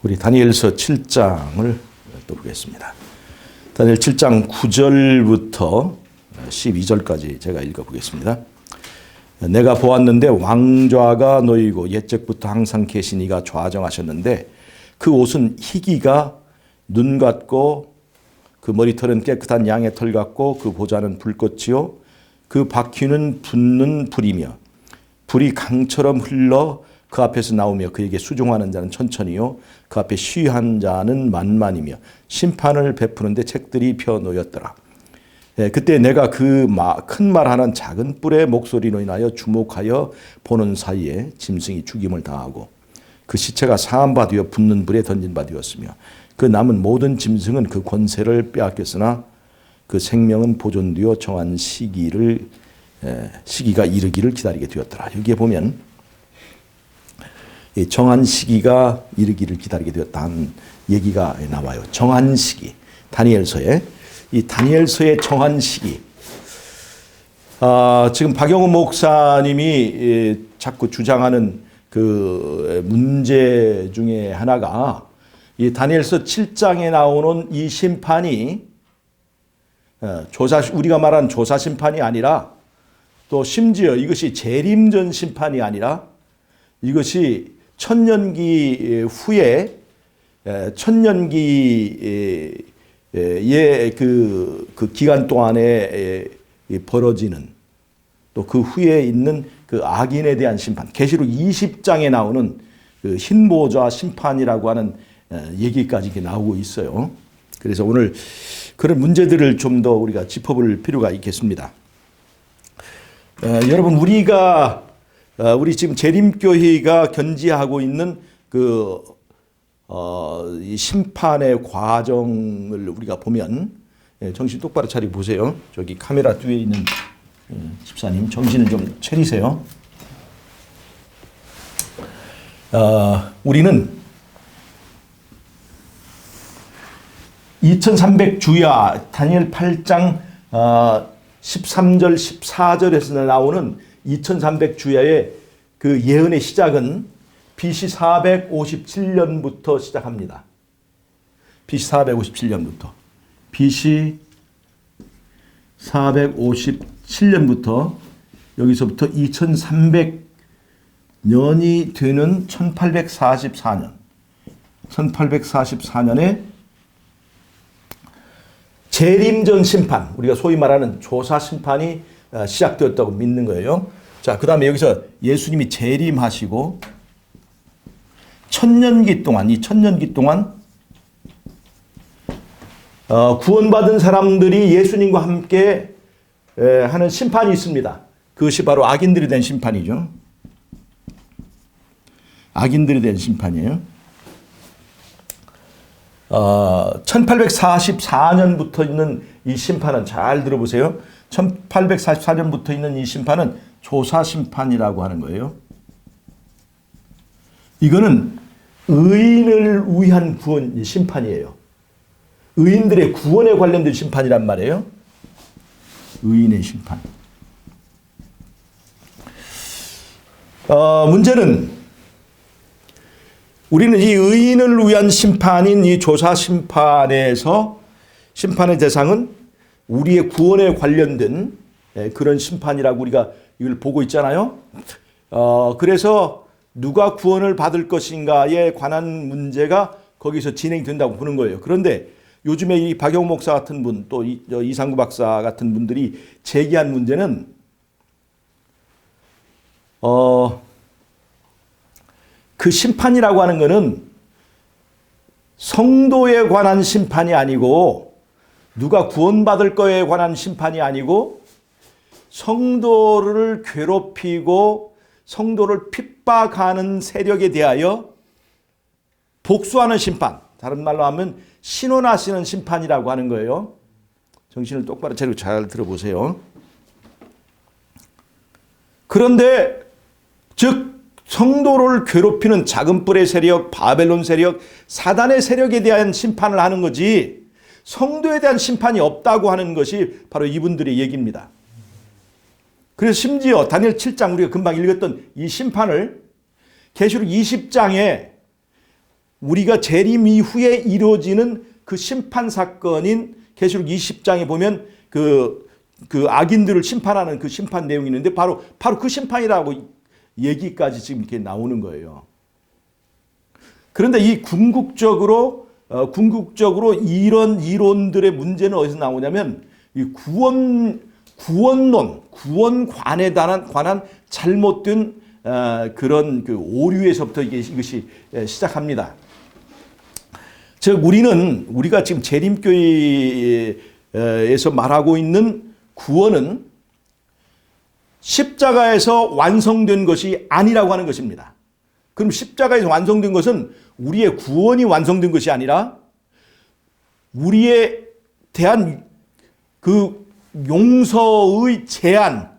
우리 다니엘서 7장을 또 보겠습니다. 다니엘 7장 9절부터 12절까지 제가 읽어보겠습니다. 내가 보았는데 왕좌가 놓이고 옛적부터 항상 계신 이가 좌정하셨는데 그 옷은 희기가 눈 같고 그 머리털은 깨끗한 양의 털 같고 그 보좌는 불꽃이요 그 바퀴는 붙는 불이며 불이 강처럼 흘러 그 앞에서 나오며 그에게 수종하는 자는 천천히요 그 앞에 쉬한 자는 만만이며 심판을 베푸는데 책들이 펴 놓였더라. 그때 내가 그 큰 말하는 작은 뿔의 목소리로 인하여 주목하여 보는 사이에 짐승이 죽임을 당하고 그 시체가 상한 바 되어 붙는 불에 던진 바 되었으며 그 남은 모든 짐승은 그 권세를 빼앗겼으나 그 생명은 보존되어 정한 시기가 이르기를 기다리게 되었더라. 여기에 보면 정한 시기가 이르기를 기다리게 되었다는 얘기가 나와요. 정한 시기. 다니엘서에 이 다니엘서의 정한 시기. 지금 박영훈 목사님이 자꾸 주장하는 그 문제 중에 하나가 이 다니엘서 7장에 나오는 이 심판이 우리가 말하는 조사 심판이 아니라 또 심지어 이것이 재림전 심판이 아니라 이것이 천년기 후에 천년기의 그 기간 동안에 벌어지는 또 그 후에 있는 그 악인에 대한 심판, 계시록 20장에 나오는 그 흰보좌 심판이라고 하는 얘기까지 나오고 있어요. 그래서 오늘 그런 문제들을 좀 더 우리가 짚어볼 필요가 있겠습니다. 여러분 우리 지금 재림교회가 견지하고 있는 이 심판의 과정을 우리가 보면 정신 똑바로 차리고 보세요. 저기 카메라 뒤에 있는 집사님 정신을 좀 차리세요. 우리는 2300주야 다니엘 8장 13절 14절에서 나오는 2300주야의 그 예언의 시작은 BC 457년부터 시작합니다. BC 457년부터. BC 457년부터 여기서부터 2300년이 되는 1844년. 1844년에 재림전 심판, 우리가 소위 말하는 조사 심판이 시작되었다고 믿는 거예요. 자, 그 다음에 여기서 예수님이 재림하시고 천년기 동안, 이 천년기 동안 구원받은 사람들이 예수님과 함께 하는 심판이 있습니다. 그것이 바로 악인들이 된 심판이죠. 악인들이 된 심판이에요. 1844년부터 있는 이 심판은 잘 들어보세요. 1844년부터 있는 이 심판은 조사심판이라고 하는 거예요. 이거는 의인을 위한 구원 심판이에요. 의인들의 구원에 관련된 심판이란 말이에요. 의인의 심판. 문제는 우리는 이 의인을 위한 심판인 이 조사 심판에서 심판의 대상은 우리의 구원에 관련된 그런 심판이라고 우리가 이걸 보고 있잖아요. 그래서 누가 구원을 받을 것인가에 관한 문제가 거기서 진행된다고 보는 거예요. 그런데 요즘에 이 박영훈 목사 같은 분, 또 이상구 박사 같은 분들이 제기한 문제는 그 심판이라고 하는 것은 성도에 관한 심판이 아니고 누가 구원받을 거에 관한 심판이 아니고 성도를 괴롭히고 성도를 핍박하는 세력에 대하여 복수하는 심판, 다른 말로 하면 신원하시는 심판이라고 하는 거예요. 정신을 똑바로 차리고 잘 들어보세요. 그런데 즉 성도를 괴롭히는 작은 뿔의 세력, 바벨론 세력, 사단의 세력에 대한 심판을 하는 거지 성도에 대한 심판이 없다고 하는 것이 바로 이분들의 얘기입니다. 그래서 심지어 다니엘 7장 우리가 금방 읽었던 이 심판을 계시록 20장에 우리가 재림 이후에 이루어지는 그 심판 사건인 계시록 20장에 보면 그 악인들을 심판하는 그 심판 내용이 있는데 바로 그 심판이라고 얘기까지 지금 이렇게 나오는 거예요. 그런데 이 궁극적으로 이런 이론들의 문제는 어디서 나오냐면 이 구원관에 관한 잘못된 그런 그 오류에서부터 이것이 시작합니다. 즉 우리가 지금 재림교회에서 말하고 있는 구원은 십자가에서 완성된 것이 아니라고 하는 것입니다. 그럼 십자가에서 완성된 것은 우리의 구원이 완성된 것이 아니라 우리에 대한 그 용서의 제한,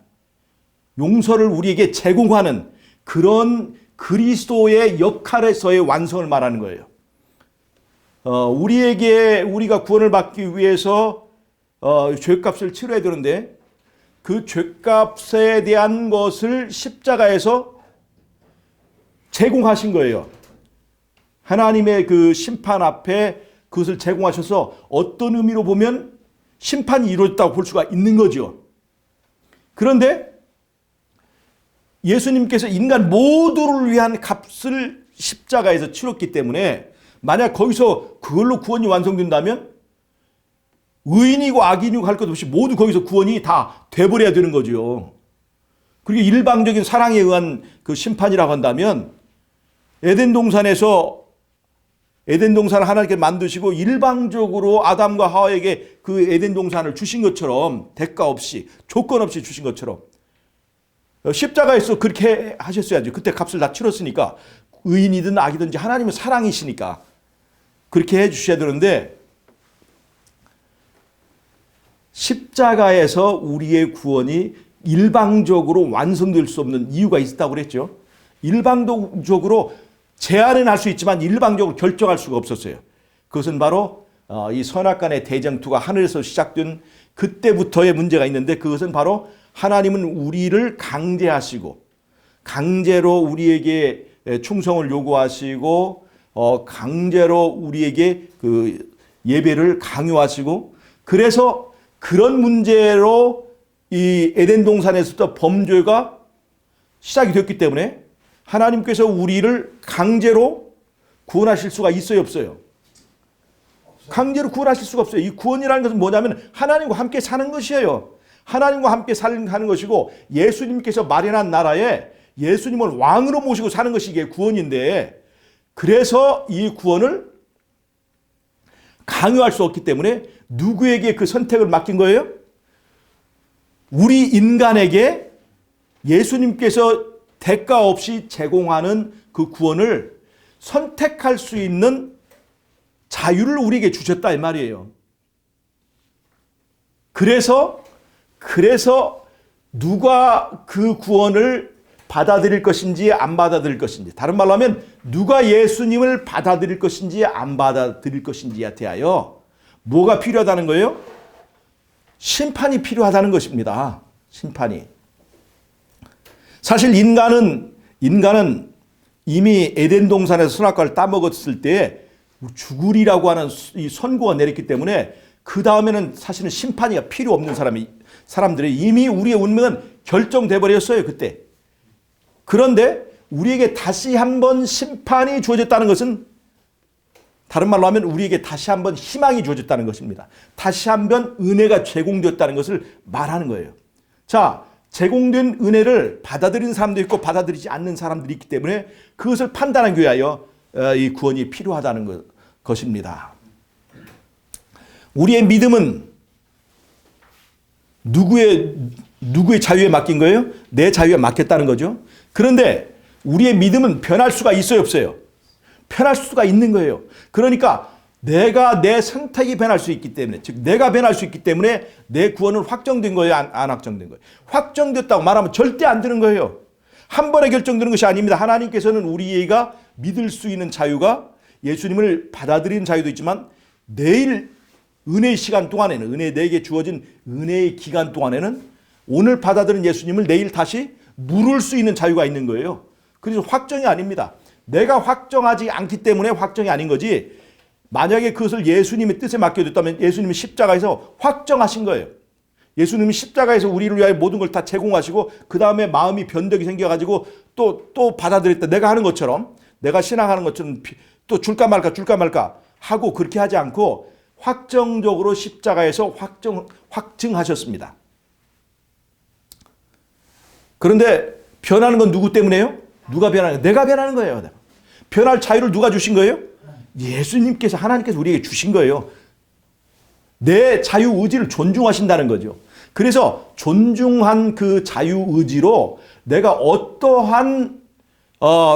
용서를 우리에게 제공하는 그런 그리스도의 역할에서의 완성을 말하는 거예요. 우리가 구원을 받기 위해서 죄값을 치러야 되는데 그 죄값에 대한 것을 십자가에서 제공하신 거예요. 하나님의 그 심판 앞에 그것을 제공하셔서 어떤 의미로 보면 심판이 이루어졌다고 볼 수가 있는 거죠. 그런데 예수님께서 인간 모두를 위한 값을 십자가에서 치렀기 때문에 만약 거기서 그걸로 구원이 완성된다면 의인이고 악인이고 할 것 없이 모두 거기서 구원이 다 돼버려야 되는 거죠. 그리고 일방적인 사랑에 의한 그 심판이라고 한다면 에덴 동산을 하나님께 만드시고 일방적으로 아담과 하와에게 그 에덴 동산을 주신 것처럼 대가 없이 조건 없이 주신 것처럼 십자가에서 그렇게 하셨어야죠. 그때 값을 다 치렀으니까 의인이든 악이든지 하나님은 사랑이시니까 그렇게 해 주셔야 되는데 십자가에서 우리의 구원이 일방적으로 완성될 수 없는 이유가 있다고 그랬죠. 일방적으로 제안은 할 수 있지만 일방적으로 결정할 수가 없었어요. 그것은 바로 이 선악간의 대쟁투가 하늘에서 시작된 그때부터의 문제가 있는데 그것은 바로 하나님은 우리를 강제하시고 강제로 우리에게 충성을 요구하시고 강제로 우리에게 그 예배를 강요하시고 그래서 그런 문제로 이 에덴 동산에서부터 범죄가 시작이 됐기 때문에 하나님께서 우리를 강제로 구원하실 수가 있어요, 없어요? 강제로 구원하실 수가 없어요. 이 구원이라는 것은 뭐냐면 하나님과 함께 사는 것이에요. 하나님과 함께 사는 것이고 예수님께서 마련한 나라에 예수님을 왕으로 모시고 사는 것이 이게 구원인데 그래서 이 구원을 강요할 수 없기 때문에 누구에게 그 선택을 맡긴 거예요? 우리 인간에게 예수님께서 대가 없이 제공하는 그 구원을 선택할 수 있는 자유를 우리에게 주셨다 이 말이에요. 그래서 누가 그 구원을 받아들일 것인지 안 받아들일 것인지 다른 말로 하면 누가 예수님을 받아들일 것인지 안 받아들일 것인지에 대하여 뭐가 필요하다는 거예요? 심판이 필요하다는 것입니다. 심판이. 사실 인간은 이미 에덴 동산에서 선악과를 따먹었을 때 죽으리라고 하는 이 선고가 내렸기 때문에 그 다음에는 사실은 심판이 필요 없는 사람들이 이미 우리의 운명은 결정돼 버렸어요 그때. 그런데 우리에게 다시 한번 심판이 주어졌다는 것은 다른 말로 하면 우리에게 다시 한번 희망이 주어졌다는 것입니다. 다시 한번 은혜가 제공되었다는 것을 말하는 거예요. 자, 제공된 은혜를 받아들이는 사람도 있고 받아들이지 않는 사람들이 있기 때문에 그것을 판단하기 위하여 이 구원이 필요하다는 것입니다. 우리의 믿음은 누구의 자유에 맡긴 거예요? 내 자유에 맡겼다는 거죠. 그런데 우리의 믿음은 변할 수가 있어요, 없어요? 변할 수가 있는 거예요. 그러니까 내 선택이 변할 수 있기 때문에, 즉 내가 변할 수 있기 때문에 내 구원은 확정된 거예요, 안 확정된 거예요? 확정됐다고 말하면 절대 안 되는 거예요. 한 번에 결정되는 것이 아닙니다. 하나님께서는 우리가 믿을 수 있는 자유가 예수님을 받아들이는 자유도 있지만 내일 은혜의 시간 동안에는 내게 주어진 은혜의 기간 동안에는 오늘 받아들인 예수님을 내일 다시 물을 수 있는 자유가 있는 거예요. 그래서 확정이 아닙니다. 내가 확정하지 않기 때문에 확정이 아닌 거지, 만약에 그것을 예수님의 뜻에 맡겨뒀다면 예수님이 십자가에서 확정하신 거예요. 예수님이 십자가에서 우리를 위하여 모든 걸 다 제공하시고 그 다음에 마음이 변덕이 생겨가지고 또 받아들였다. 내가 하는 것처럼, 내가 신앙하는 것처럼 또 줄까 말까 하고 그렇게 하지 않고 확정적으로 십자가에서 확증하셨습니다. 그런데 변하는 건 누구 때문에요? 누가 변하는 거예요? 내가 변하는 거예요. 변할 자유를 누가 주신 거예요? 예수님께서, 하나님께서 우리에게 주신 거예요. 내 자유의지를 존중하신다는 거죠. 그래서 존중한 그 자유의지로 내가 어떠한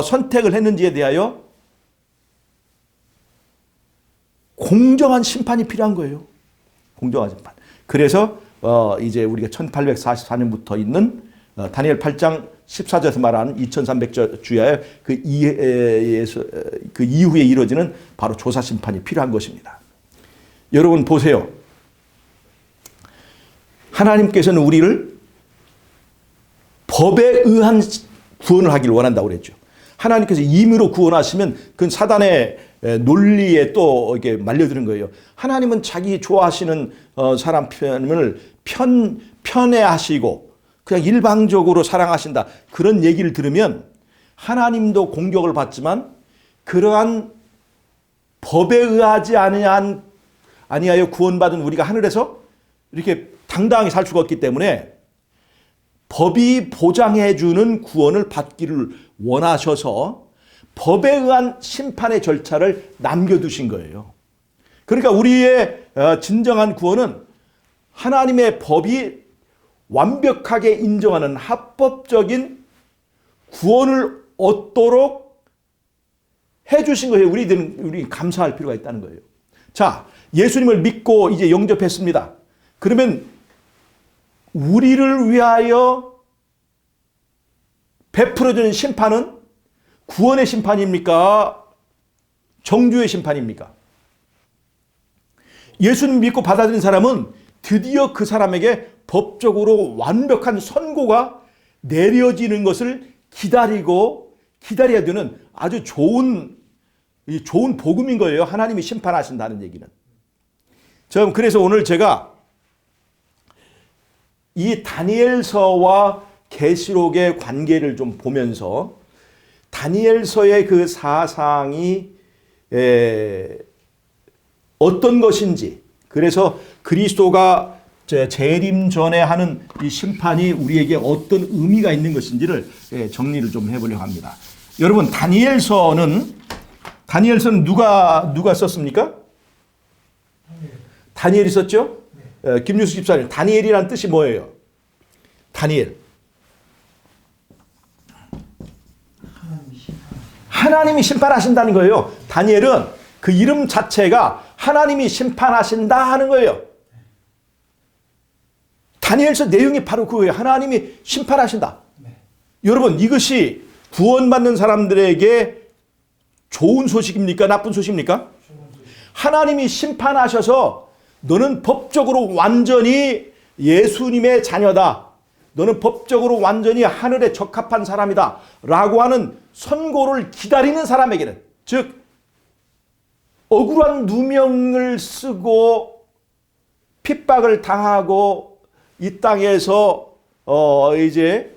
선택을 했는지에 대하여 공정한 심판이 필요한 거예요. 공정한 심판. 그래서 이제 우리가 1844년부터 있는 다니엘 8장 14절에서 말하는 2300주야의 그 이후에 이루어지는 바로 조사 심판이 필요한 것입니다. 여러분 보세요. 하나님께서는 우리를 법에 의한 구원을 하기를 원한다고 그랬죠. 하나님께서 임의로 구원하시면 그건 사단의 논리에 또 이렇게 말려드는 거예요. 하나님은 자기 좋아하시는 사람 편을 편애하시고 그냥 일방적으로 사랑하신다. 그런 얘기를 들으면 하나님도 공격을 받지만 그러한 법에 의하지 아니하여 구원받은 우리가 하늘에서 이렇게 당당하게 살 수가 없기 때문에 법이 보장해 주는 구원을 받기를 원하셔서 법에 의한 심판의 절차를 남겨두신 거예요. 그러니까 우리의 진정한 구원은 하나님의 법이 완벽하게 인정하는 합법적인 구원을 얻도록 해주신 거예요. 우리 감사할 필요가 있다는 거예요. 자, 예수님을 믿고 이제 영접했습니다. 그러면 우리를 위하여 베풀어주는 심판은 구원의 심판입니까? 정죄의 심판입니까? 예수님 믿고 받아들인 사람은 드디어 그 사람에게 법적으로 완벽한 선고가 내려지는 것을 기다려야 되는 아주 좋은 복음인 거예요. 하나님이 심판하신다는 얘기는. 그래서 오늘 제가 이 다니엘서와 계시록의 관계를 좀 보면서 다니엘서의 그 사상이 어떤 것인지, 그래서 그리스도가 재림 전에 하는 이 심판이 우리에게 어떤 의미가 있는 것인지를 정리를 좀 해보려고 합니다. 여러분, 다니엘서는 누가 썼습니까? 다니엘이 썼죠? 김유수 집사님, 다니엘이란 뜻이 뭐예요? 다니엘. 하나님이 심판하신다는 거예요. 다니엘은 그 이름 자체가 하나님이 심판하신다 하는 거예요. 다니엘서 내용이 바로 그거예요. 하나님이 심판하신다. 네. 여러분, 이것이 구원받는 사람들에게 좋은 소식입니까? 나쁜 소식입니까? 하나님이 심판하셔서 너는 법적으로 완전히 예수님의 자녀다. 너는 법적으로 완전히 하늘에 적합한 사람이다. 라고 하는 선고를 기다리는 사람에게는, 즉 억울한 누명을 쓰고 핍박을 당하고 이 땅에서 이제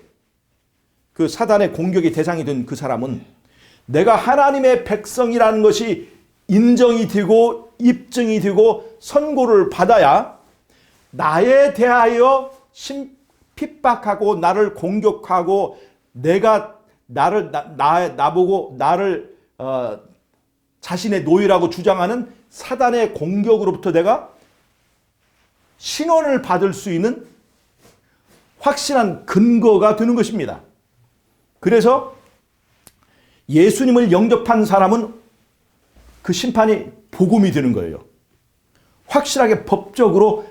그 사단의 공격의 대상이 된 그 사람은 내가 하나님의 백성이라는 것이 인정이 되고 입증이 되고 선고를 받아야 나에 대하여 핍박하고 나를 공격하고 나보고 나를 자신의 노예라고 주장하는 사단의 공격으로부터 내가 신원을 받을 수 있는 확실한 근거가 되는 것입니다. 그래서 예수님을 영접한 사람은 그 심판이 복음이 되는 거예요. 확실하게 법적으로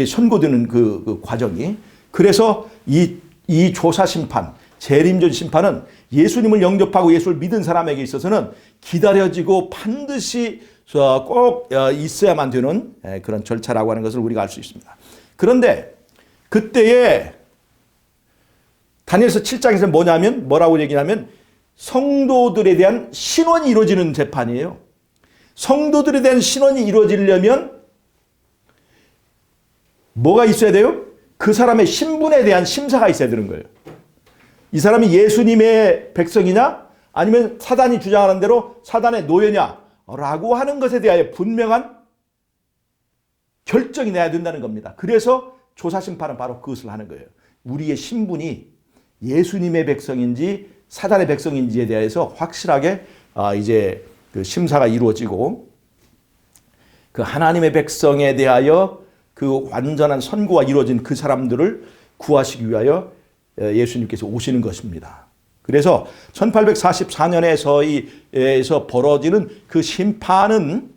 선고되는 그 과정이. 그래서 이 조사 심판, 재림전 심판은 예수님을 영접하고 예수를 믿은 사람에게 있어서는 기다려지고 반드시 꼭 있어야만 되는 그런 절차라고 하는 것을 우리가 알 수 있습니다. 그런데 그때에 다니엘서 7장에서 뭐라고 얘기하면 성도들에 대한 신원이 이루어지는 재판이에요. 성도들에 대한 신원이 이루어지려면 뭐가 있어야 돼요? 그 사람의 신분에 대한 심사가 있어야 되는 거예요. 이 사람이 예수님의 백성이냐 아니면 사단이 주장하는 대로 사단의 노예냐라고 하는 것에 대하여 분명한 결정이 내야 된다는 겁니다. 그래서 조사심판은 바로 그것을 하는 거예요. 우리의 신분이 예수님의 백성인지 사단의 백성인지에 대해서 확실하게 이제 그 심사가 이루어지고 그 하나님의 백성에 대하여 그 완전한 선고가 이루어진 그 사람들을 구하시기 위하여 예수님께서 오시는 것입니다. 그래서 1844년에서 벌어지는 그 심판은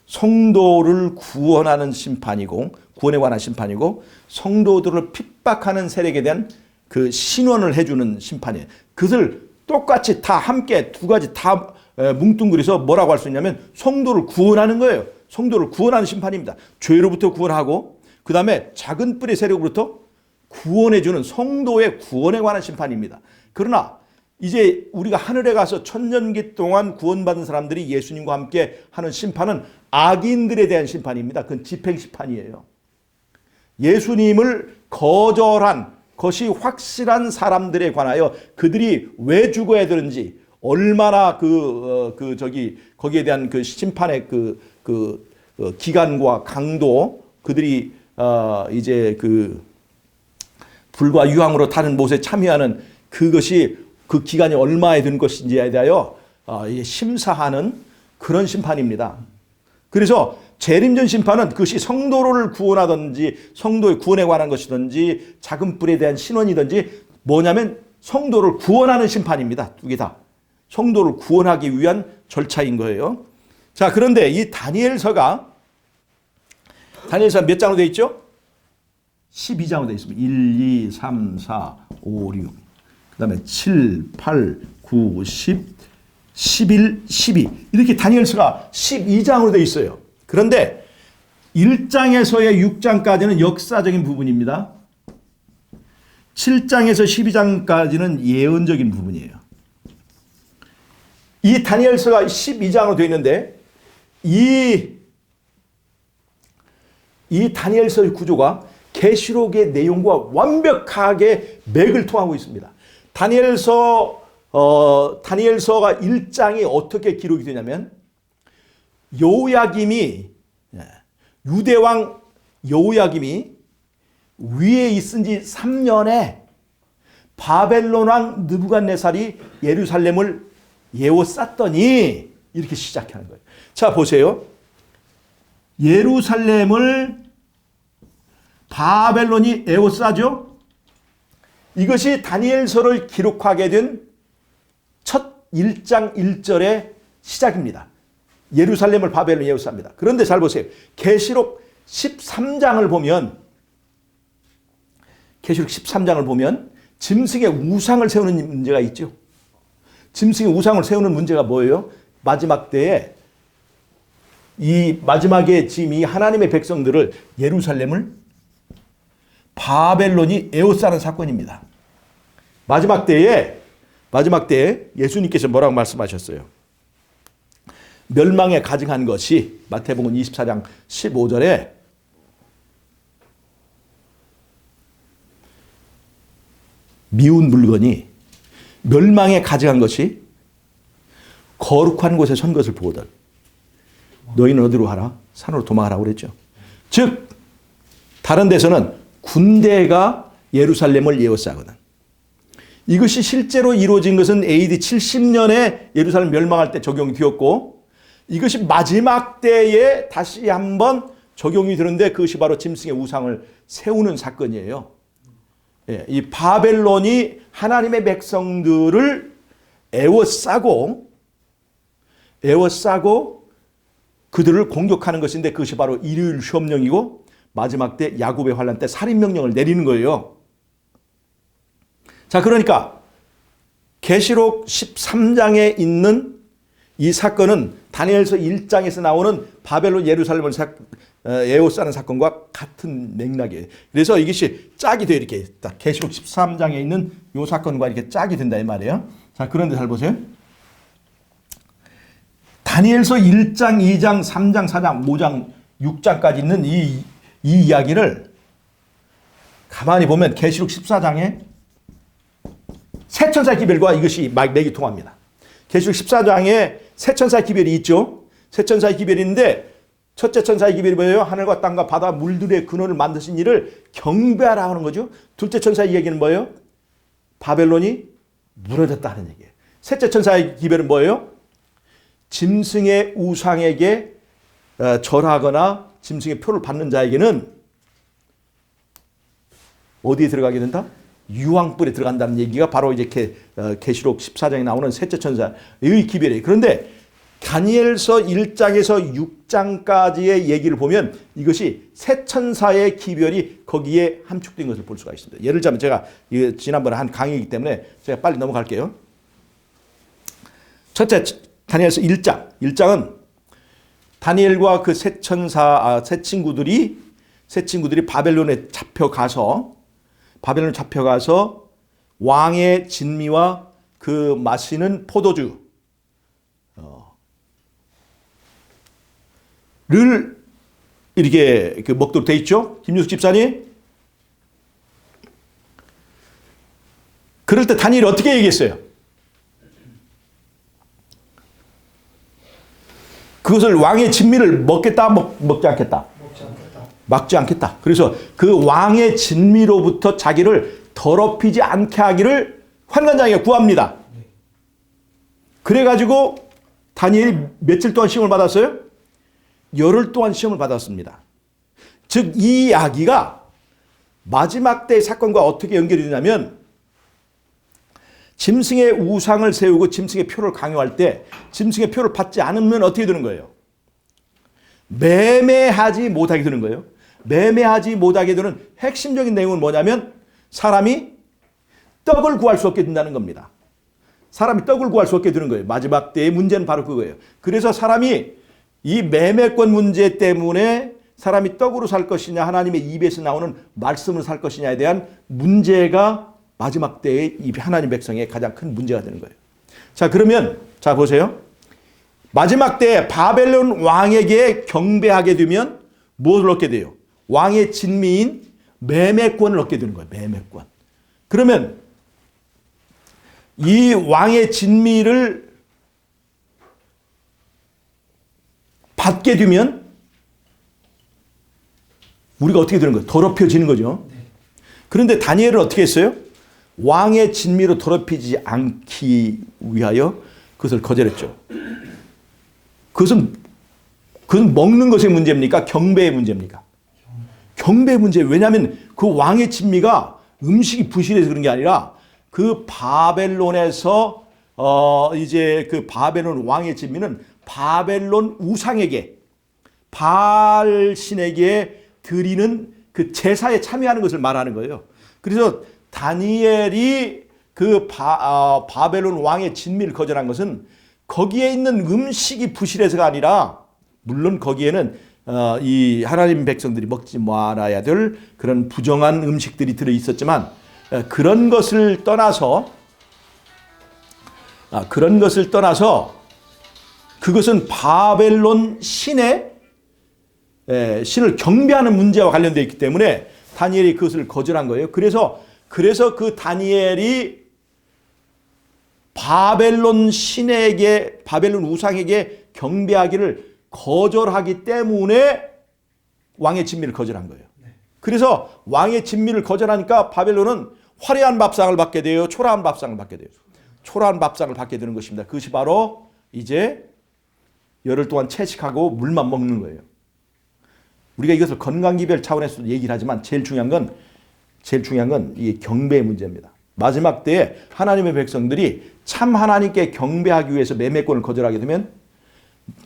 성도를 구원하는 심판이고 구원에 관한 심판이고 성도들을 핍박하는 세력에 대한 그 신원을 해주는 심판이에요. 그것을 똑같이 다 함께 두 가지 다 뭉뚱그려서 뭐라고 할 수 있냐면 성도를 구원하는 거예요. 성도를 구원하는 심판입니다. 죄로부터 구원하고 그 다음에 작은 뿔의 세력으로부터 구원해주는 성도의 구원에 관한 심판입니다. 그러나 이제 우리가 하늘에 가서 천년기 동안 구원받은 사람들이 예수님과 함께 하는 심판은 악인들에 대한 심판입니다. 그건 집행심판이에요. 예수님을 거절한 것이 확실한 사람들에 관하여 그들이 왜 죽어야 되는지 얼마나 거기에 대한 그 심판의 기간과 강도 그들이 이제 불과 유황으로 타는 못에 참여하는 그것이 그 기간이 얼마에 든 것인지에 대하여 심사하는 그런 심판입니다. 그래서 재림전 심판은 그것이 성도를 구원하든지 성도의 구원에 관한 것이든지 작은 뿔에 대한 신원이든지 뭐냐면 성도를 구원하는 심판입니다. 두 개 다. 성도를 구원하기 위한 절차인 거예요. 자, 그런데 이 다니엘서가 몇 장으로 되어 있죠? 12장으로 되어 있습니다. 1, 2, 3, 4, 5, 6. 그 다음에 7, 8, 9, 10, 11, 12. 이렇게 다니엘서가 12장으로 되어 있어요. 그런데 1장에서의 6장까지는 역사적인 부분입니다. 7장에서 12장까지는 예언적인 부분이에요. 이 다니엘서가 12장으로 되어 있는데 이 다니엘서의 구조가 계시록의 내용과 완벽하게 맥을 통하고 있습니다. 다니엘서가 1장이 어떻게 기록이 되냐면 유대왕 여호야김이 위에 있은 지 3년에 바벨론 왕 느부갓네살이 예루살렘을 에워쌌더니 이렇게 시작하는 거예요. 자, 보세요. 예루살렘을 바벨론이 에워싸죠. 이것이 다니엘서를 기록하게 된 첫 1장 1절의 시작입니다. 예루살렘을 바벨론이 에워쌉니다. 그런데 잘 보세요. 계시록 13장을 보면 짐승의 우상을 세우는 문제가 있죠. 짐승의 우상을 세우는 문제가 뭐예요? 마지막 때에 이 마지막에 지금 이 하나님의 백성들을 예루살렘을 바벨론이 에워싸는 사건입니다. 마지막 때에 예수님께서 뭐라고 말씀하셨어요? 멸망에 가증한 것이 마태복음 24장 15절에 미운 물건이 멸망에 가증한 것이 거룩한 곳에 선 것을 보거든 너희는 어디로 가라? 산으로 도망하라고 그랬죠. 즉 다른 데서는 군대가 예루살렘을 에워싸거든. 이것이 실제로 이루어진 것은 AD 70년에 예루살렘 멸망할 때 적용이 되었고 이것이 마지막 때에 다시 한번 적용이 되는데 그것이 바로 짐승의 우상을 세우는 사건이에요. 이 바벨론이 하나님의 백성들을 에워싸고 그들을 공격하는 것인데 그것이 바로 일요일 시험령이고 마지막 때 야곱의 환란 때 살인명령을 내리는 거예요. 자, 그러니까 계시록 13장에 있는 이 사건은 다니엘서 1장에서 나오는 바벨론 예루살렘을 에워싸는 사건과 같은 맥락이에요. 그래서 이것이 짝이 돼요. 이렇게 딱 계시록 13장에 있는 이 사건과 이렇게 짝이 된다 이 말이에요. 자, 그런데 잘 보세요. 다니엘서 1장, 2장, 3장, 4장, 5장, 6장까지 있는 이 이야기를 가만히 보면 계시록 14장에 새 천사의 기별과 이것이 맥이 통합니다. 계시록 14장에 새 천사의 기별이 있죠. 새 천사의 기별이 있는데 첫째 천사의 기별이 뭐예요? 하늘과 땅과 바다 물들의 근원을 만드신 이를 경배하라 하는 거죠. 둘째 천사의 얘기는 뭐예요? 바벨론이 무너졌다 하는 얘기예요. 셋째 천사의 기별은 뭐예요? 짐승의 우상에게 절하거나 짐승의 표를 받는 자에게는 어디에 들어가게 된다? 유황불에 들어간다는 얘기가 바로 이제 계시록 14장에 나오는 셋째 천사의 기별이에요. 그런데 다니엘서 1장에서 6장까지의 얘기를 보면 이것이 새 천사의 기별이 거기에 함축된 것을 볼 수가 있습니다. 예를 들자면 제가 지난번에 한 강의이기 때문에 제가 빨리 넘어갈게요. 첫째 다니엘서 1장. 1장은 다니엘과 그 새 천사, 새 친구들이 바벨론에 잡혀가서 왕의 진미와 그 마시는 포도주를 이렇게 그 먹도록 돼 있죠. 김유숙 집사님. 그럴 때 다니엘이 어떻게 얘기했어요? 그것을 왕의 진미를 먹겠다, 먹지 않겠다? 먹지 않겠다. 그래서 그 왕의 진미로부터 자기를 더럽히지 않게 하기를 환관장이가 구합니다. 그래가지고 다니엘이 며칠 동안 시험을 받았어요? 열흘 동안 시험을 받았습니다. 즉 이 이야기가 마지막 때의 사건과 어떻게 연결이 되냐면 짐승의 우상을 세우고 짐승의 표를 강요할 때 짐승의 표를 받지 않으면 어떻게 되는 거예요? 매매하지 못하게 되는 거예요. 매매하지 못하게 되는 핵심적인 내용은 뭐냐면 사람이 떡을 구할 수 없게 된다는 겁니다. 사람이 떡을 구할 수 없게 되는 거예요. 마지막 때의 문제는 바로 그거예요. 그래서 사람이 이 매매권 문제 때문에 사람이 떡으로 살 것이냐 하나님의 입에서 나오는 말씀을 살 것이냐에 대한 문제가 마지막 때의 이 하나님 백성의 가장 큰 문제가 되는 거예요. 자, 그러면 자 보세요. 마지막 때 바벨론 왕에게 경배하게 되면 무엇을 얻게 돼요? 왕의 진미인 매매권을 얻게 되는 거예요. 매매권. 그러면 이 왕의 진미를 받게 되면 우리가 어떻게 되는 거예요? 더럽혀지는 거죠. 그런데 다니엘은 어떻게 했어요? 왕의 진미로 더럽히지 않기 위하여 그것을 거절했죠. 그것은 먹는 것의 문제입니까? 경배의 문제입니까? 경배의 문제. 왜냐하면 그 왕의 진미가 음식이 부실해서 그런 게 아니라 그 바벨론에서 이제 그 바벨론 왕의 진미는 바벨론 우상에게 바알신에게 드리는 그 제사에 참여하는 것을 말하는 거예요. 그래서 다니엘이 그 바벨론 왕의 진미를 거절한 것은 거기에 있는 음식이 부실해서가 아니라 물론 거기에는 이 하나님 백성들이 먹지 말아야 될 그런 부정한 음식들이 들어 있었지만 그런 것을 떠나서 그것은 바벨론 신을 경배하는 문제와 관련되어 있기 때문에 다니엘이 그것을 거절한 거예요. 그래서 그 다니엘이 바벨론 신에게, 바벨론 우상에게 경배하기를 거절하기 때문에 왕의 진미를 거절한 거예요. 그래서 왕의 진미를 거절하니까 바벨론은 화려한 밥상을 받게 돼요. 초라한 밥상을 받게 돼요. 초라한 밥상을 받게 되는 것입니다. 그것이 바로 이제 열흘 동안 채식하고 물만 먹는 거예요. 우리가 이것을 건강기별 차원에서도 얘기를 하지만 제일 중요한 건 이 경배의 문제입니다. 마지막 때에 하나님의 백성들이 참 하나님께 경배하기 위해서 매매권을 거절하게 되면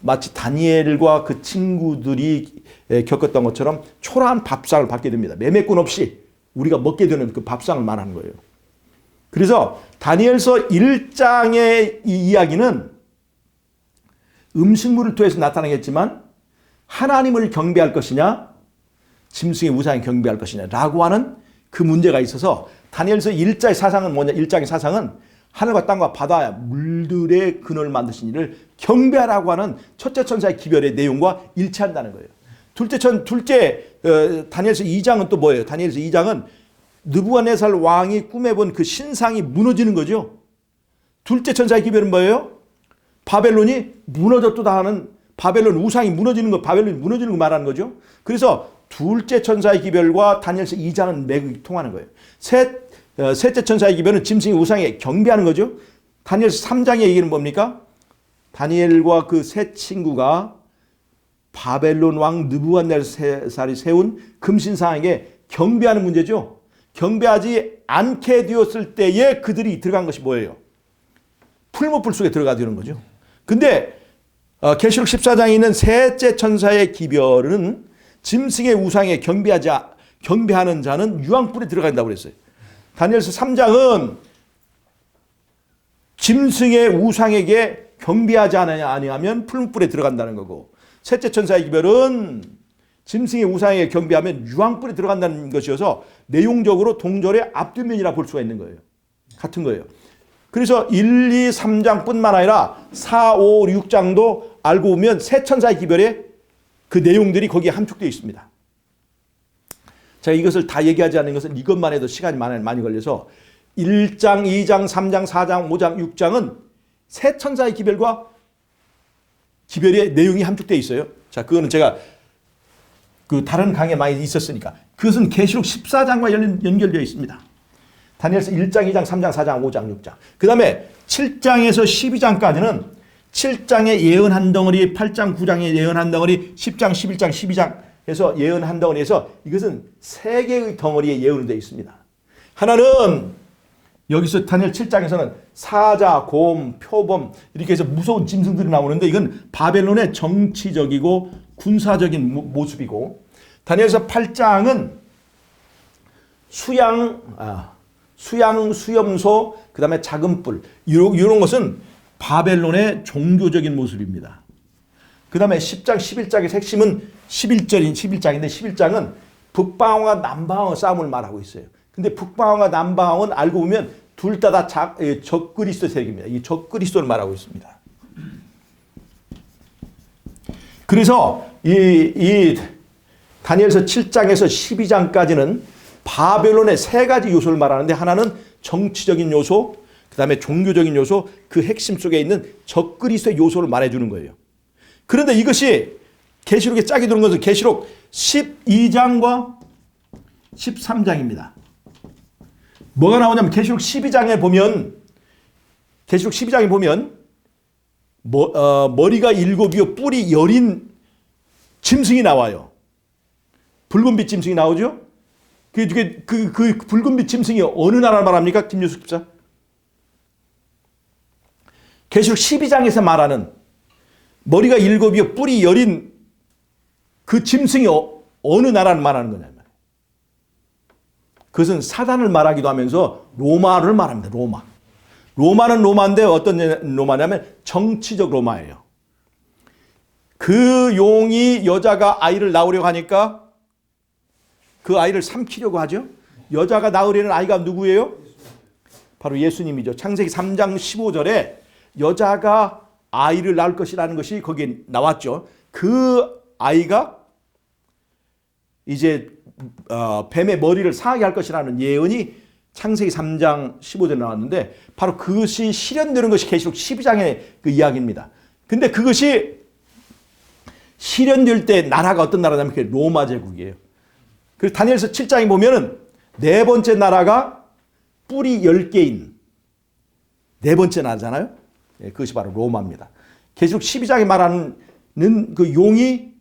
마치 다니엘과 그 친구들이 겪었던 것처럼 초라한 밥상을 받게 됩니다. 매매권 없이 우리가 먹게 되는 그 밥상을 말하는 거예요. 그래서 다니엘서 1장의 이 이야기는 음식물을 통해서 나타나겠지만 하나님을 경배할 것이냐 짐승의 우상에 경배할 것이냐 라고 하는 그 문제가 있어서 다니엘서 1장의 사상은 뭐냐. 1장의 사상은 하늘과 땅과 바다 물들의 근원을 만드신 이를 경배하라고 하는 첫째 천사의 기별의 내용과 일치한다는 거예요. 다니엘서 2장은 또 뭐예요? 다니엘서 2장은 느부갓네살 왕이 꿈에 본 그 신상이 무너지는 거죠. 둘째 천사의 기별은 뭐예요? 바벨론이 무너졌다 하는 바벨론 우상이 무너지는 거, 바벨론이 무너지는 거 말하는 거죠. 그래서 둘째 천사의 기별과 다니엘서 2장은 매우 통하는 거예요. 셋째 천사의 기별은 짐승의 우상에 경배하는 거죠. 다니엘서 3장의 얘기는 뭡니까? 다니엘과 그 세 친구가 바벨론 왕 느부갓네살이 세운 금신상에게 경배하는 문제죠. 경배하지 않게 되었을 때에 그들이 들어간 것이 뭐예요? 풀무불 속에 들어가는 거죠. 근데 계시록 14장에 있는 셋째 천사의 기별은 짐승의 우상에 경배하는 자는 유황불에 들어간다고 그랬어요. 다니엘서 3장은 짐승의 우상에게 경배하지 아니하면 풀무불에 들어간다는 거고, 셋째 천사의 기별은 짐승의 우상에게 경배하면 유황불에 들어간다는 것이어서 내용적으로 동절의 앞뒷면이라 볼 수가 있는 거예요. 같은 거예요. 그래서 1, 2, 3장뿐만 아니라 4, 5, 6장도 알고 보면 세 천사의 기별에 그 내용들이 거기에 함축되어 있습니다. 제가 이것을 다 얘기하지 않는 것은 이것만 해도 시간이 많이 걸려서 1장, 2장, 3장, 4장, 5장, 6장은 세 천사의 기별과 기별의 내용이 함축되어 있어요. 자, 그거는 제가 그 다른 강의에 많이 있었으니까. 그것은 계시록 14장과 연결되어 있습니다. 다니엘서 1장, 2장, 3장, 4장, 5장, 6장. 그 다음에 7장에서 12장까지는 7장의 예언 한 덩어리, 8장, 9장의 예언 한 덩어리, 10장, 11장, 12장에서 예언 한 덩어리에서 이것은 세 개의 덩어리에 예언이 되어 있습니다. 하나는 여기서 다니엘 7장에서는 사자, 곰, 표범 이렇게 해서 무서운 짐승들이 나오는데 이건 바벨론의 정치적이고 군사적인 모습이고, 다니엘서 8장은 수염소, 그 다음에 작은 뿔 이런 것은 바벨론의 종교적인 모습입니다. 그 다음에 10장, 11장의 핵심은 11장인데 11장은 북방왕과 남방왕의 싸움을 말하고 있어요. 근데 북방왕과 남방왕은 알고 보면 둘 다 적그리스도 세력입니다. 이 적그리스도를 말하고 있습니다. 그래서 이 다니엘서 7장에서 12장까지는 바벨론의 세 가지 요소를 말하는데, 하나는 정치적인 요소, 그 다음에 종교적인 요소, 그 핵심 속에 있는 적그리스도의 요소를 말해주는 거예요. 그런데 이것이 계시록에 짝이 드는 것은 계시록 12장과 13장입니다. 뭐가 나오냐면 계시록 12장에 보면 머리가 7이요 뿔이 10인 짐승이 나와요. 붉은빛 짐승이 나오죠. 그 붉은빛 짐승이 어느 나라를 말합니까? 김유숙 집사. 계시록 12장에서 말하는 머리가 7이요 뿔이 10인 그 짐승이 어느 나라를 말하는 거냐. 그것은 사단을 말하기도 하면서 로마를 말합니다. 로마는 로마인데 어떤 로마냐면 정치적 로마예요. 그 용이 여자가 아이를 낳으려고 하니까 그 아이를 삼키려고 하죠. 여자가 낳으려는 아이가 누구예요? 바로 예수님이죠. 창세기 3장 15절에 여자가 아이를 낳을 것이라는 것이 거기에 나왔죠. 그 아이가 이제 뱀의 머리를 상하게 할 것이라는 예언이 창세기 3장 15절에 나왔는데, 바로 그것이 실현되는 것이 계시록 12장의 그 이야기입니다. 근데 그것이 실현될 때 나라가 어떤 나라냐면 그게 로마 제국이에요. 그래서 다니엘서 7장에 보면은 네 번째 나라가 뿔이 10개인 네 번째 나라잖아요. 그것이 바로 로마입니다. 계시록 12장에 말하는 그 용이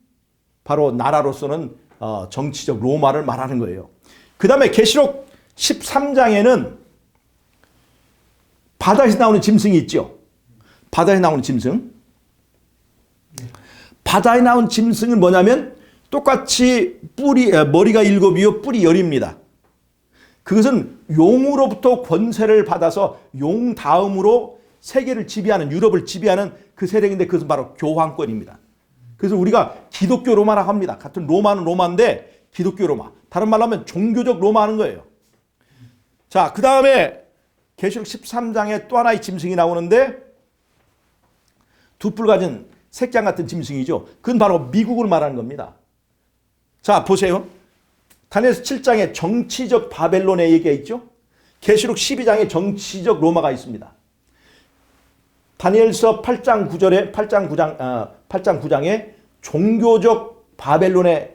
바로 나라로서는 정치적 로마를 말하는 거예요. 그 다음에 계시록 13장에는 바다에서 나오는 짐승이 있죠. 바다에 나오는 짐승. 바다에 나온 짐승은 뭐냐면 똑같이 머리가 7이요 뿔이 10입니다. 그것은 용으로부터 권세를 받아서 용 다음으로 세계를 지배하는, 유럽을 지배하는 그 세력인데 그것은 바로 교황권입니다. 그래서 우리가 기독교 로마라 합니다. 같은 로마는 로마인데 기독교 로마. 다른 말로 하면 종교적 로마 하는 거예요. 자, 그 다음에 계시록 13장에 또 하나의 짐승이 나오는데 두 뿔 가진 색장 같은 짐승이죠. 그건 바로 미국을 말하는 겁니다. 자, 보세요. 다니엘서 7장에 정치적 바벨론의 얘기가 있죠. 계시록 12장에 정치적 로마가 있습니다. 다니엘서 8장 9장에 종교적 바벨론의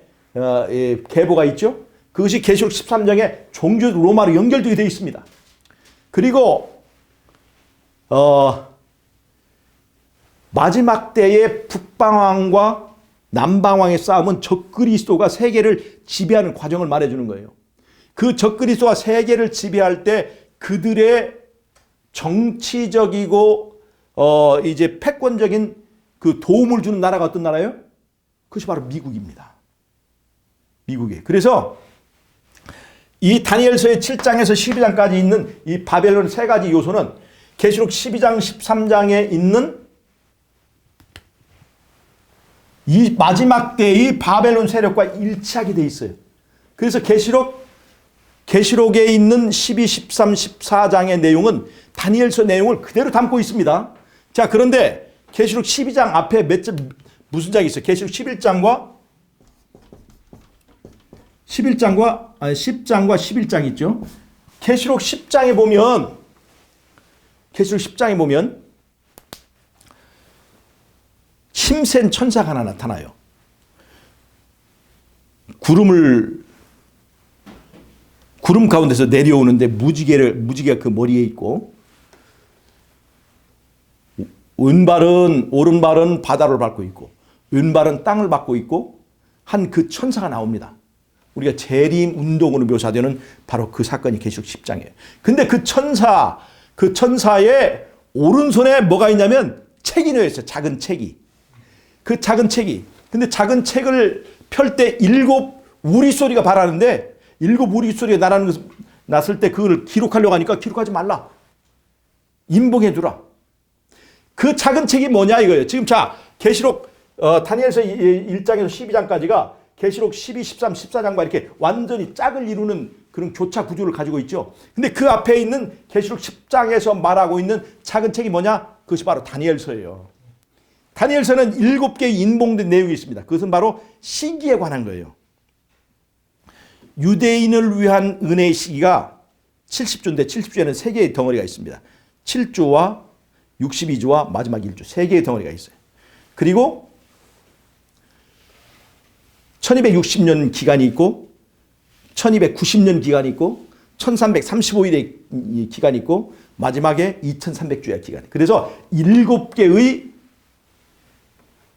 계보가 있죠. 그것이 계시록 13장에 종교적 로마로 연결되게 되어 있습니다. 그리고 마지막 때의 북방왕과 남방왕의 싸움은 적그리스도가 세계를 지배하는 과정을 말해주는 거예요. 그 적그리스도가 세계를 지배할 때 그들의 정치적이고 이제 패권적인 그 도움을 주는 나라가 어떤 나라예요? 그것이 바로 미국입니다. 미국이에요. 그래서 이 다니엘서의 7장에서 12장까지 있는 이 바벨론 세 가지 요소는 계시록 12장, 13장에 있는 이 마지막 때의 바벨론 세력과 일치하게 돼 있어요. 그래서 계시록에 있는 12, 13, 14장의 내용은 다니엘서 내용을 그대로 담고 있습니다. 자, 그런데 계시록 12장 앞에 무슨 장이 있어요? 계시록 10장과 11장 있죠. 계시록 10장에 보면 힘센 천사가 하나 나타나요. 구름 가운데서 내려오는데 무지개가 그 머리에 있고 오른발은 바다를 밟고 있고 왼발은 땅을 밟고 있고 한 그 천사가 나옵니다. 우리가 재림 운동으로 묘사되는 바로 그 사건이 계시록 10장이에요. 근데 그 천사의 오른손에 뭐가 있냐면 책이 놓여 있어요. 작은 책이. 그 작은 책이. 근데 작은 책을 펼 때 7 우리소리가 발하는데 7 우리소리가 났을 때 그걸 기록하려고 하니까 기록하지 말라. 임봉해 두라. 그 작은 책이 뭐냐 이거예요. 지금 자, 계시록 다니엘서 1장에서 12장까지가 계시록 12, 13, 14장과 이렇게 완전히 짝을 이루는 그런 교차 구조를 가지고 있죠. 근데 그 앞에 있는 계시록 10장에서 말하고 있는 작은 책이 뭐냐? 그것이 바로 다니엘서예요. 다니엘서는 7개의 인봉된 내용이 있습니다. 그것은 바로 시기에 관한 거예요. 유대인을 위한 은혜의 시기가 70주인데 70주에는 3개의 덩어리가 있습니다. 7주와 62주와 마지막 1주 3개의 덩어리가 있어요. 그리고 1260년 기간이 있고 1290년 기간이 있고 1335일의 기간이 있고 마지막에 2300주의 기간. 그래서 7개의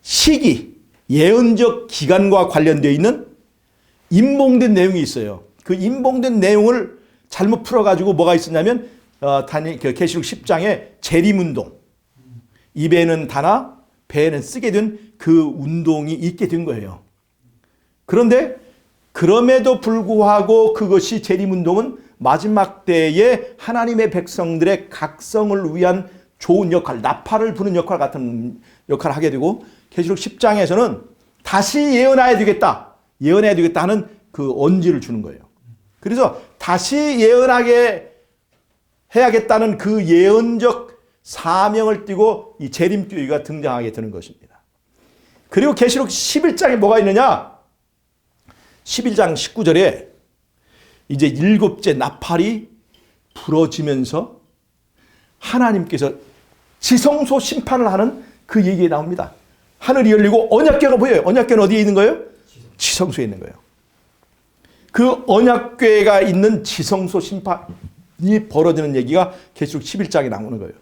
시기, 예언적 기간과 관련되어 있는 인봉된 내용이 있어요. 그 인봉된 내용을 잘못 풀어가지고 뭐가 있었냐면 계시록 10장에 재림운동, 입에는 다나 배에는 쓰게 된 그 운동이 있게 된 거예요. 그런데 그럼에도 불구하고 그것이 재림운동은 마지막 때에 하나님의 백성들의 각성을 위한 좋은 역할, 나팔을 부는 역할 같은 역할을 하게 되고 계시록 10장에서는 다시 예언해야 되겠다 하는 그 언지를 주는 거예요. 그래서 다시 예언하게 해야겠다는 그 예언적 사명을 띠고 이 재림교회가 등장하게 되는 것입니다. 그리고 계시록 11장에 뭐가 있느냐? 11장 19절에 이제 7째 나팔이 부러지면서 하나님께서 지성소 심판을 하는 그 얘기가 나옵니다. 하늘이 열리고 언약궤가 보여요. 언약궤는 어디에 있는 거예요? 지성소에 있는 거예요. 그 언약궤가 있는 지성소 심판이 벌어지는 얘기가 계시록 11장에 나오는 거예요.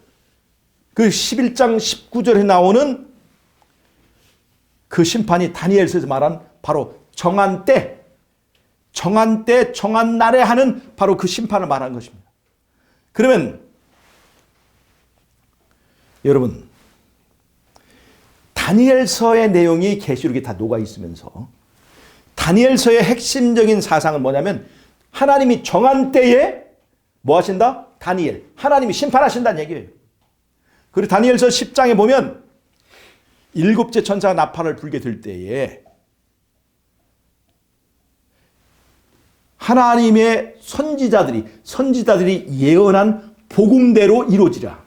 그 11장 19절에 나오는 그 심판이 다니엘서에서 말한 바로 정한 때, 정한 날에 하는 바로 그 심판을 말하는 것입니다. 그러면 여러분, 다니엘서의 내용이 계시록에 다 녹아 있으면서 다니엘서의 핵심적인 사상은 뭐냐면 하나님이 정한 때에 뭐 하신다? 다니엘, 하나님이 심판하신다는 얘기예요. 그리고 다니엘서 10장에 보면 일곱째 천사가 나팔을 불게 될 때에 하나님의 선지자들이 예언한 복음대로 이루어지라.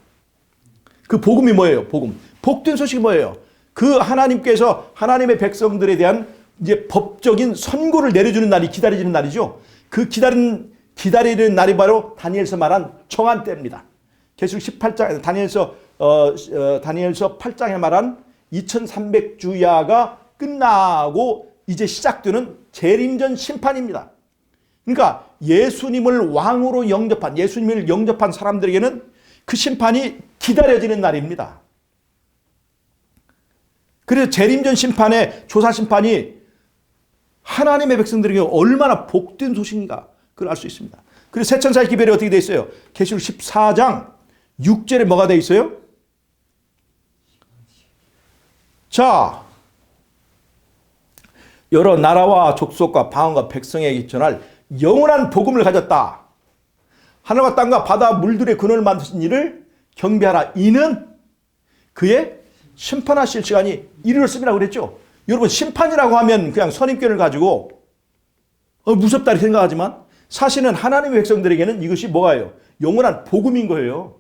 그 복음이 뭐예요? 복음. 복된 소식이 뭐예요? 그 하나님께서 하나님의 백성들에 대한 이제 법적인 선고를 내려주는 날이 기다려지는 날이죠. 그 기다리는 날이 바로 다니엘서 말한 정한 때입니다. 계시록 18장 다니엘서 8장에 말한 2300주야가 끝나고 이제 시작되는 재림전 심판입니다. 그러니까 예수님을 왕으로 예수님을 영접한 사람들에게는 그 심판이 기다려지는 날입니다. 그래서 재림전 심판의 조사 심판이 하나님의 백성들에게 얼마나 복된 소식인가 그걸 알 수 있습니다. 그래서 새 천사의 기별이 어떻게 되어 있어요? 계시록 14장 6절에 뭐가 되어 있어요? 자, 여러 나라와 족속과 방언과 백성에게 전할 영원한 복음을 가졌다. 하늘과 땅과 바다 물들의 근원을 만드신 이를 경배하라. 이는 그의 심판하실 시간이 이르렀습니다 그랬죠. 여러분 심판이라고 하면 그냥 선입견을 가지고 무섭다 이렇게 생각하지만 사실은 하나님의 백성들에게는 이것이 뭐가요? 영원한 복음인 거예요.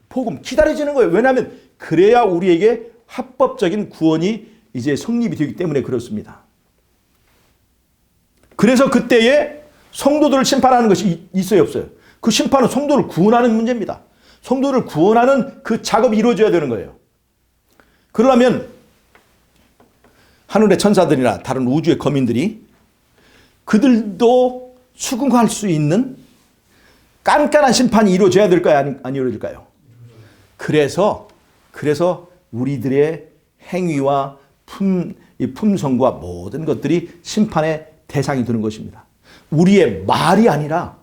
복음 기다려지는 거예요. 왜냐하면 그래야 우리에게 합법적인 구원이 이제 성립이 되기 때문에 그렇습니다. 그래서 그때에 성도들을 심판하는 것이 있어요 없어요? 그 심판은 성도를 구원하는 문제입니다. 성도를 구원하는 그 작업이 이루어져야 되는 거예요. 그러려면 하늘의 천사들이나 다른 우주의 거민들이 그들도 수긍할 수 있는 깐깐한 심판이 이루어져야 될까요? 안 이루어질까요? 그래서 우리들의 행위와 품성과 모든 것들이 심판의 대상이 되는 것입니다. 우리의 말이 아니라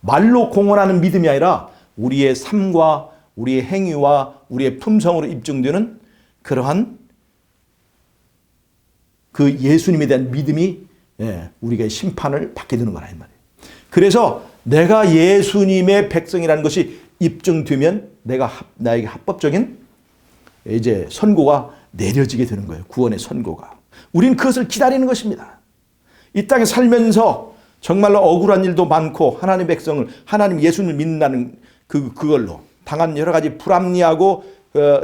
말로 공언하는 믿음이 아니라 우리의 삶과 우리의 행위와 우리의 품성으로 입증되는 그러한 그 예수님에 대한 믿음이 우리가 심판을 받게 되는 거라 이 말이에요. 그래서 내가 예수님의 백성이라는 것이 입증되면 나에게 합법적인 이제 선고가 내려지게 되는 거예요. 구원의 선고가. 우리는 그것을 기다리는 것입니다. 이 땅에 살면서 정말로 억울한 일도 많고 하나님 백성을 하나님 예수님을 믿는다는 그걸로 당한 여러 가지 불합리하고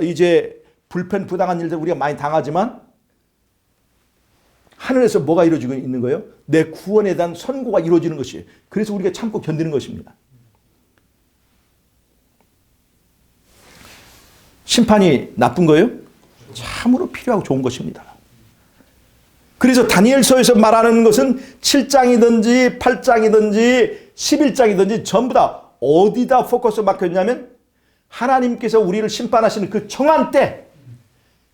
이제 불편부당한 일들 우리가 많이 당하지만 하늘에서 뭐가 이루어지고 있는 거예요? 내 구원에 대한 선고가 이루어지는 것이에요. 그래서 우리가 참고 견디는 것입니다. 심판이 나쁜 거예요? 참으로 필요하고 좋은 것입니다. 그래서 다니엘서에서 말하는 것은 7장이든지 8장이든지 11장이든지 전부 다 어디다 포커스를 맞췄냐면 하나님께서 우리를 심판하시는 그 정한 때,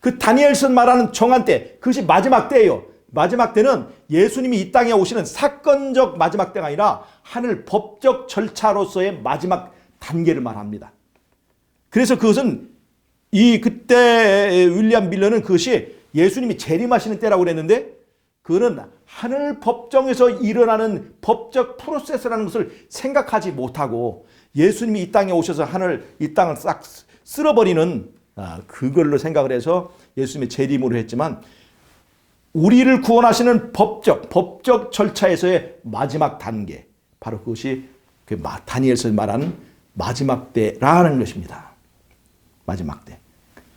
그 다니엘서 말하는 정한 때, 그것이 마지막 때예요. 마지막 때는 예수님이 이 땅에 오시는 사건적 마지막 때가 아니라 하늘 법적 절차로서의 마지막 단계를 말합니다. 그래서 그것은 그때 윌리엄 밀러는 그것이 예수님이 재림하시는 때라고 그랬는데 그거는 하늘 법정에서 일어나는 법적 프로세스라는 것을 생각하지 못하고 예수님이 이 땅에 오셔서 이 땅을 싹 쓸어버리는 그걸로 생각을 해서 예수님의 재림으로 했지만 우리를 구원하시는 법적 절차에서의 마지막 단계 바로 그것이 다니엘서 말하는 마지막 때라는 것입니다. 마지막 때.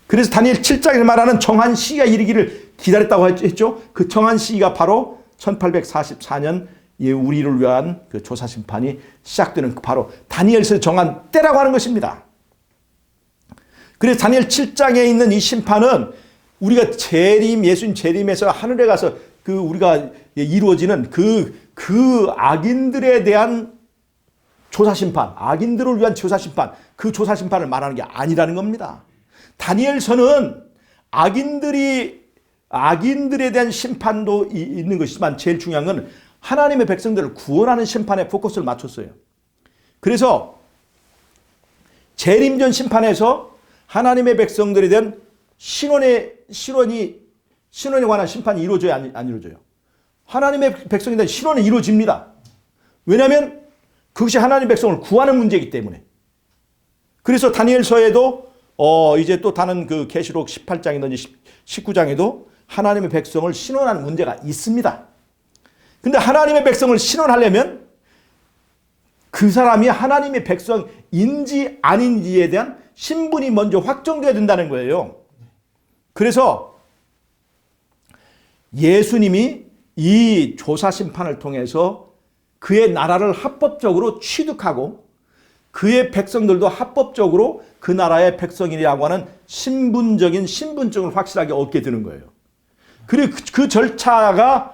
그래서 다니엘 7장에 말하는 정한 시기가 이르기를 기다렸다고 했죠. 그 정한 시기가 바로 1844년 우리를 위한 그 조사 심판이 시작되는 바로 다니엘서 정한 때라고 하는 것입니다. 그래서 다니엘 7장에 있는 이 심판은 우리가 예수님 재림에서 하늘에 가서 우리가 이루어지는 그 악인들에 대한 조사 심판, 악인들을 위한 조사 심판, 그 조사 심판을 말하는 게 아니라는 겁니다. 다니엘서는 악인들에 대한 심판도 있는 것이지만 제일 중요한 건 하나님의 백성들을 구원하는 심판에 포커스를 맞췄어요. 그래서 재림전 심판에서 하나님의 백성들에 대한 신원에 관한 심판이 이루어져야 안 이루어져요? 하나님의 백성에 대한 신원은 이루어집니다. 왜냐하면 그것이 하나님의 백성을 구하는 문제이기 때문에. 그래서 다니엘서에도 이제 또 다른 그 계시록 18장이든지 19장에도 하나님의 백성을 신원하는 문제가 있습니다. 근데 하나님의 백성을 신원하려면 그 사람이 하나님의 백성인지 아닌지에 대한 신분이 먼저 확정돼야 된다는 거예요. 그래서 예수님이 이 조사 심판을 통해서 그의 나라를 합법적으로 취득하고 그의 백성들도 합법적으로 그 나라의 백성이라고 하는 신분적인 신분증을 확실하게 얻게 되는 거예요. 그리고 그 절차와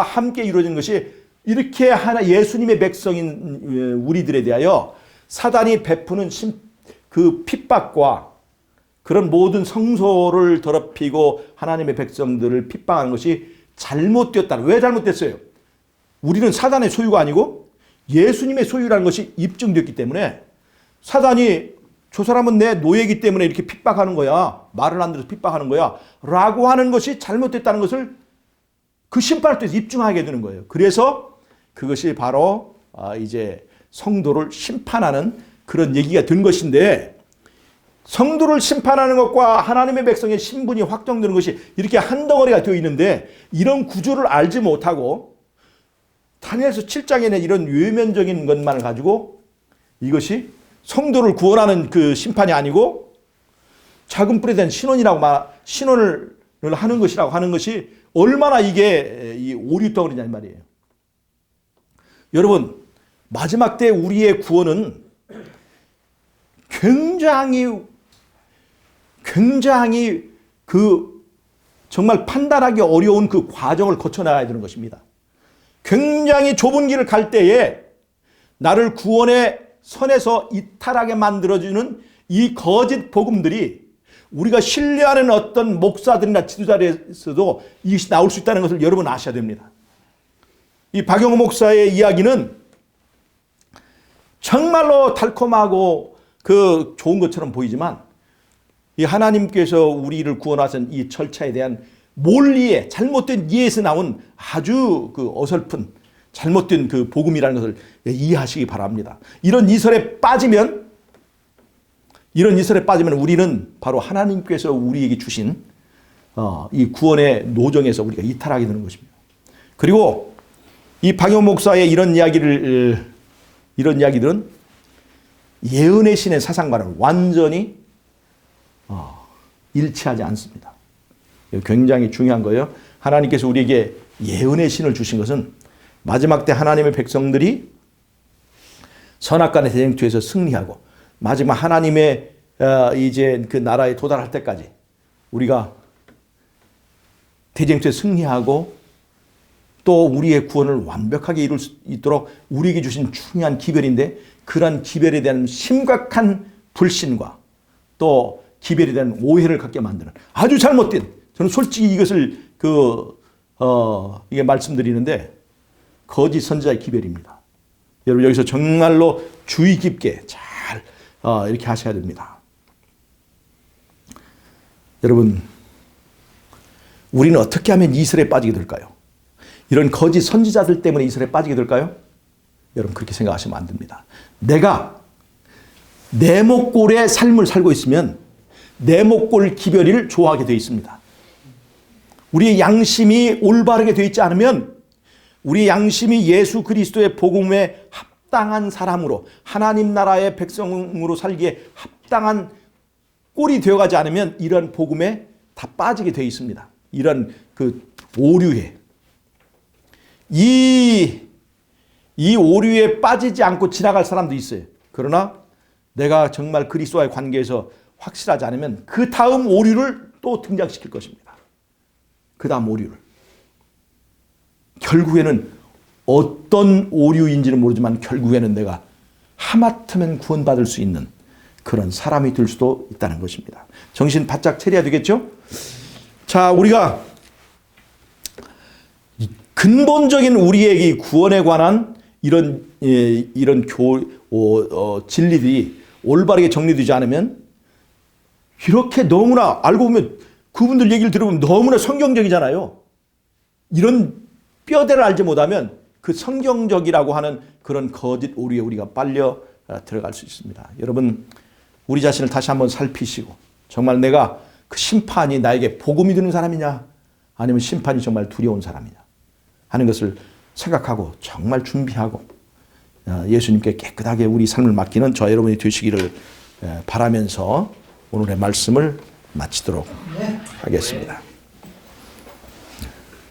함께 이루어진 것이 이렇게 예수님의 백성인 우리들에 대하여 사단이 베푸는 그 핍박과 그런 모든 성소를 더럽히고 하나님의 백성들을 핍박하는 것이 잘못되었다. 왜 잘못됐어요? 우리는 사단의 소유가 아니고 예수님의 소유라는 것이 입증됐기 때문에 사단이 저 사람은 내 노예이기 때문에 이렇게 핍박하는 거야. 말을 안 들어서 핍박하는 거야. 라고 하는 것이 잘못됐다는 것을 그 심판을 통해서 입증하게 되는 거예요. 그래서 그것이 바로 이제 성도를 심판하는 그런 얘기가 된 것인데 성도를 심판하는 것과 하나님의 백성의 신분이 확정되는 것이 이렇게 한 덩어리가 되어 있는데 이런 구조를 알지 못하고 다니엘서 7장에는 이런 외면적인 것만을 가지고 이것이 성도를 구원하는 그 심판이 아니고 작은 뿔에 대한 신원을 하는 것이라고 하는 것이 얼마나 이게 이 오류덩어리냐는 말이에요. 여러분, 마지막 때 우리의 구원은 굉장히 그 정말 판단하기 어려운 그 과정을 거쳐나가야 되는 것입니다. 굉장히 좁은 길을 갈 때에 나를 구원의 선에서 이탈하게 만들어주는 이 거짓 복음들이 우리가 신뢰하는 어떤 목사들이나 지도자에서도 이것이 나올 수 있다는 것을 여러분 아셔야 됩니다. 이 박영호 목사의 이야기는 정말로 달콤하고 그 좋은 것처럼 보이지만 이 하나님께서 우리를 구원하신 이 절차에 대한 몰리에 잘못된 이해에서 나온 아주 그 어설픈 잘못된 그 복음이라는 것을 이해하시기 바랍니다. 이런 이설에 빠지면 우리는 바로 하나님께서 우리에게 주신 이 구원의 노정에서 우리가 이탈하게 되는 것입니다. 그리고 이 박영호 목사의 이런 이야기들은 예언의 신의 사상과는 완전히 일치하지 않습니다. 굉장히 중요한 거예요. 하나님께서 우리에게 예언의 신을 주신 것은 마지막 때 하나님의 백성들이 선악간의 대쟁투에서 승리하고 마지막 하나님의 이제 그 나라에 도달할 때까지 우리가 대쟁투에 승리하고 또 우리의 구원을 완벽하게 이룰 수 있도록 우리에게 주신 중요한 기별인데 그러한 기별에 대한 심각한 불신과 또 기별에 대한 오해를 갖게 만드는 아주 잘못된 저는 솔직히 이것을 이게 말씀드리는데 거짓 선지자의 기별입니다. 여러분 여기서 정말로 주의 깊게 잘 이렇게 하셔야 됩니다. 여러분 우리는 어떻게 하면 이슬에 빠지게 될까요? 이런 거짓 선지자들 때문에 이슬에 빠지게 될까요? 여러분 그렇게 생각하시면 안 됩니다. 내가 내 목골의 삶을 살고 있으면 내 목골 기별이를 좋아하게 되어 있습니다. 우리의 양심이 올바르게 되어 있지 않으면 우리의 양심이 예수 그리스도의 복음에 합당한 사람으로 하나님 나라의 백성으로 살기에 합당한 꼴이 되어가지 않으면 이런 복음에 다 빠지게 되어 있습니다. 이런 그 오류에 이 오류에 빠지지 않고 지나갈 사람도 있어요. 그러나 내가 정말 그리스도와의 관계에서 확실하지 않으면 그 다음 오류를 또 등장시킬 것입니다. 그 다음 오류를. 결국에는 어떤 오류인지는 모르지만 결국에는 내가 하마터면 구원받을 수 있는 그런 사람이 될 수도 있다는 것입니다. 정신 바짝 차려야 되겠죠? 자, 우리가 근본적인 우리의 구원에 관한 이런 진리들이 올바르게 정리되지 않으면 이렇게 너무나 알고 보면 그분들 얘기를 들어보면 너무나 성경적이잖아요. 이런 뼈대를 알지 못하면 그 성경적이라고 하는 그런 거짓 오류에 우리가 빨려 들어갈 수 있습니다. 여러분 우리 자신을 다시 한번 살피시고 정말 내가 그 심판이 나에게 복음이 되는 사람이냐 아니면 심판이 정말 두려운 사람이냐 하는 것을 생각하고 정말 준비하고 예수님께 깨끗하게 우리 삶을 맡기는 저와 여러분이 되시기를 바라면서 오늘의 말씀을 마치도록 하겠습니다.